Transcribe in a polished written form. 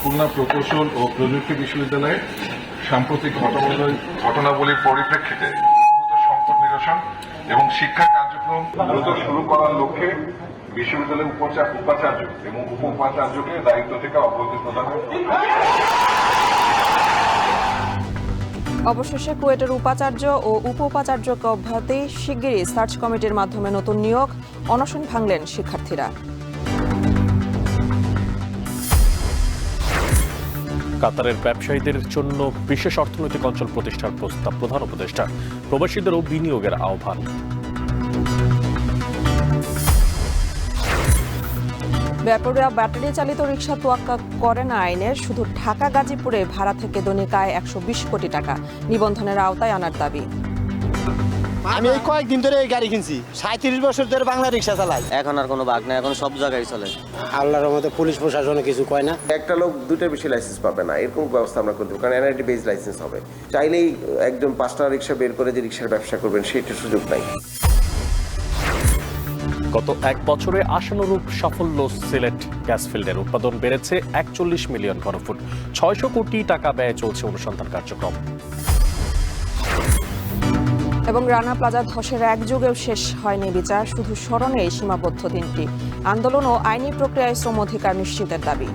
খুলনা প্রকৌশল ও প্রযুক্তি বিশ্ববিদ্যালয়ে সাম্প্রতিক ঘটনাবলীর পরিপ্রেক্ষিতে সংকট নিরসন এবং শিক্ষা কার্যক্রম দ্রুত শুরু করার লক্ষ্যে বিশ্ববিদ্যালয়ের উপাচার্য এবং উপ উপাচার্যকে দায়িত্ব থেকে অব্যাহতি প্রদান। অবশেষে কুয়েটের উপাচার্য ও উপ উপাচার্যকে অব্যাহতি, শিগগিরই সার্চ কমিটির মাধ্যমে নতুন নিয়োগ, অনশন ভাঙলেন শিক্ষার্থীরা। কাতারের ব্যবসায়ীদের জন্য বিশেষ অর্থনৈতিক অঞ্চল প্রতিষ্ঠার প্রস্তাব প্রধান উপদেষ্টা, প্রবাসীদেরও বিনিয়োগের আহ্বান। বেপরোয়া ব্যাটারি চালিত রিকশা তোয়াক্কা করে না আইনের, শুধু ঢাকা গাজীপুরে ভাড়া থেকে দৈনিক আয় 120 কোটি টাকা, নিবন্ধনের আওতায় আনার দাবি। আমি এই কয়েকদিন ধরে এই গাড়ি কিনছি, 37 বছর ধরে বাংলা রিকশা চালাই। এখন আর কোনো ভাগ নাই, এখন সব জায়গায় চলে। আল্লাহর রহমতে পুলিশ প্রশাসনে কিছু কয় না। একটা লোক দুইটার বেশি লাইসেন্স পাবে না, এরকম ব্যবস্থা আমরা করতে, কারণ এনআইডি বেস লাইসেন্স হবে। চাইলেই একদম 5টা রিকশা বের করে যে রিকশার ব্যবসা করবেন সেটার সুযোগ নাই। গত এক বছরে আশানুরূপ সাফল্য সিলেট গ্যাস ফিল্ডের উৎপাদন বেড়েছে 41 মিলিয়ন ঘনফুট, 600 কোটি টাকা ব্যয়ে চলছে অনুসন্ধান কার্যক্রম। এবং রানা প্লাজা ধসের এক যুগেও শেষ হয়নি বিচার, শুধু স্মরণেই সীমাবদ্ধ দিনটি। আন্দোলন ও আইনি প্রক্রিয়ায় শ্রম অধিকার নিশ্চিতের দাবি।